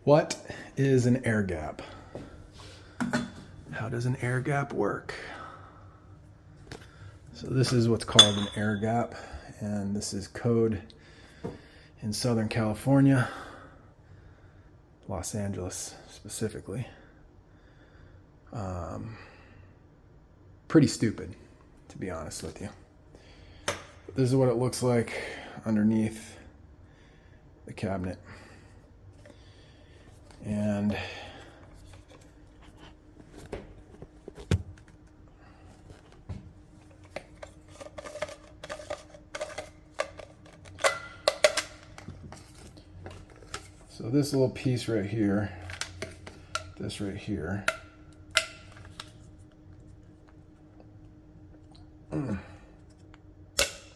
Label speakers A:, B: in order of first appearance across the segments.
A: What is an air gap? How does an air gap work? So this is what's called an air gap, and this is code in Southern California, Los Angeles specifically. Pretty stupid, to be honest with you. This is what it looks like underneath the cabinet. And so this little piece right here, this right here,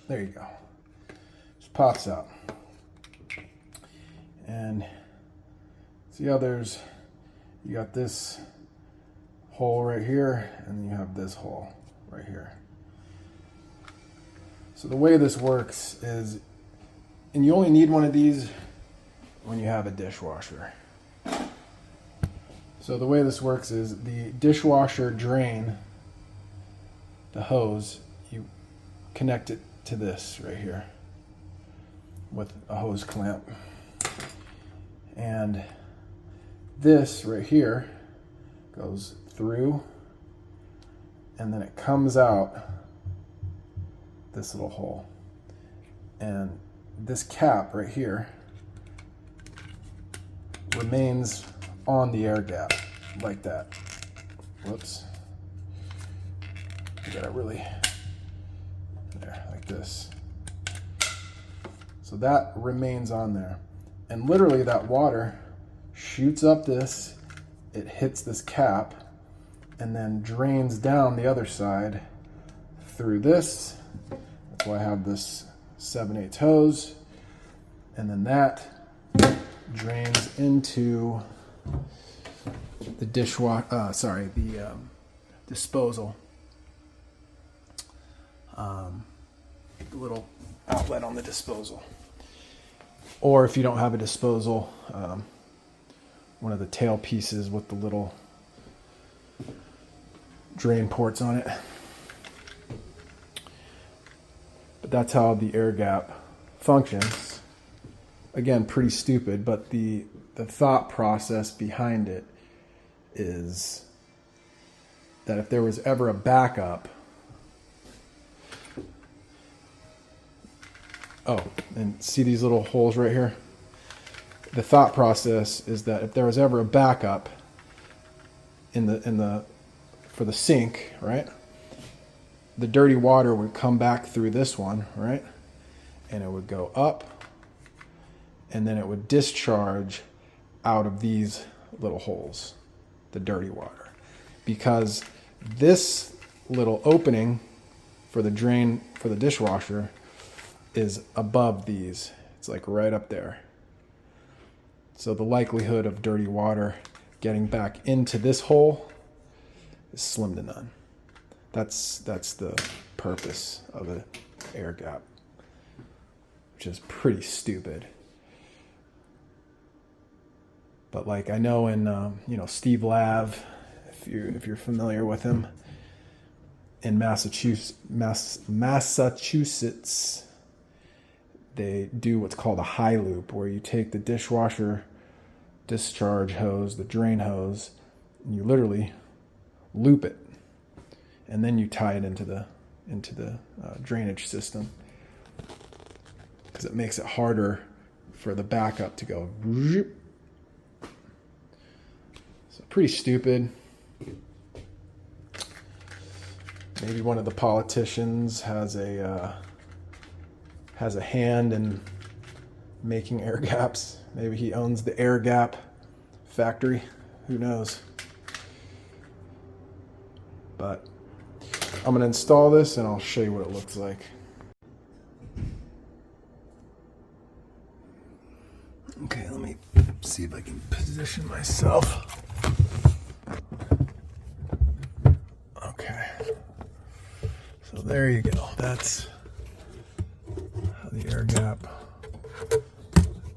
A: there you go, just pops out. And see how you got this hole right here, and you have this hole right here. So the way this works is, and you only need one of these when you have a dishwasher. So the way this works is the dishwasher drain, the hose, you connect it to this right here with a hose clamp. And this right here goes through, and then it comes out this little hole. And this cap right here remains on the air gap like that. Whoops. You gotta really, there, like this. So that remains on there. And literally that water shoots up this, it hits this cap, and then drains down the other side through this. That's why I have this 7/8 hose. And then that drains into the disposal. The little outlet on the disposal. Or if you don't have a disposal, one of the tail pieces with the little drain ports on it. But that's how the air gap functions. Again, pretty stupid, but the thought process behind it is that if there was ever a backup, and see these little holes right here? The thought process is that if there was ever a backup for the sink, right? The dirty water would come back through this one, right? And it would go up, and then it would discharge out of these little holes, the dirty water. Because this little opening for the drain for the dishwasher is above these. It's like right up there. So the likelihood of dirty water getting back into this hole is slim to none. That's the purpose of an air gap, which is pretty stupid. But like I know in Steve Lav, if you're familiar with him, in Massachusetts, they do what's called a high loop, where you take the dishwasher discharge hose, the drain hose, and you literally loop it, and then you tie it into the drainage system, because it makes it harder for the backup to go. So pretty stupid. Maybe one of the politicians has a hand in making air gaps. Maybe he owns the air gap factory. Who knows? But I'm going to install this and I'll show you what it looks like. Okay, let me see if I can position myself. Okay. So there you go. That's how the air gap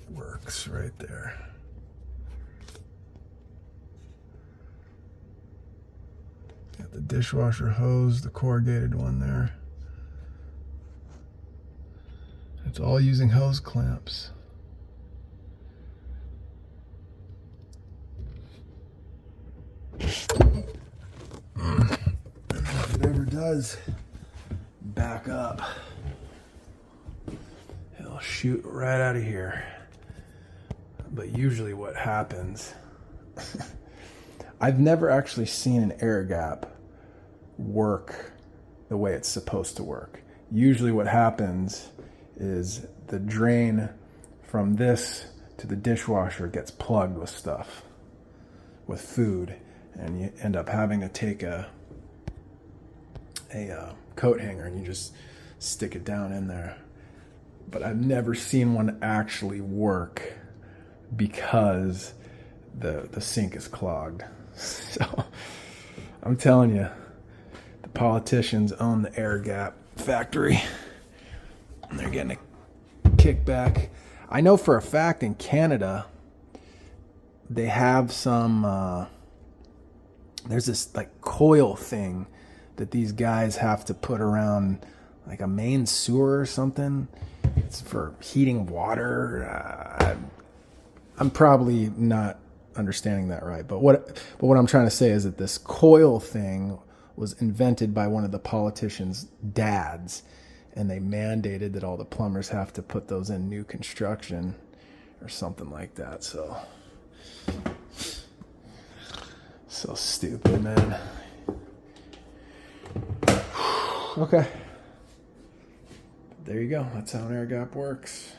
A: works right there. Got the dishwasher hose, the corrugated one there. It's all using hose clamps. If it ever does back up, it'll shoot right out of here. But usually what happens, I've never actually seen an air gap work the way it's supposed to work. Usually what happens is the drain from this to the dishwasher gets plugged with stuff, with food, and you end up having to take a coat hanger and you just stick it down in there. But I've never seen one actually work because the sink is clogged. So I'm telling you, the politicians own the air gap factory and they're getting a kickback. I know for a fact in Canada they have some there's this like coil thing that these guys have to put around like a main sewer or something. It's for heating water. I'm probably not understanding that right, but what I'm trying to say is that this coil thing was invented by one of the politicians' dads, and they mandated that all the plumbers have to put those in new construction or something like that. So stupid, man. Okay. There you go. That's how an air gap works.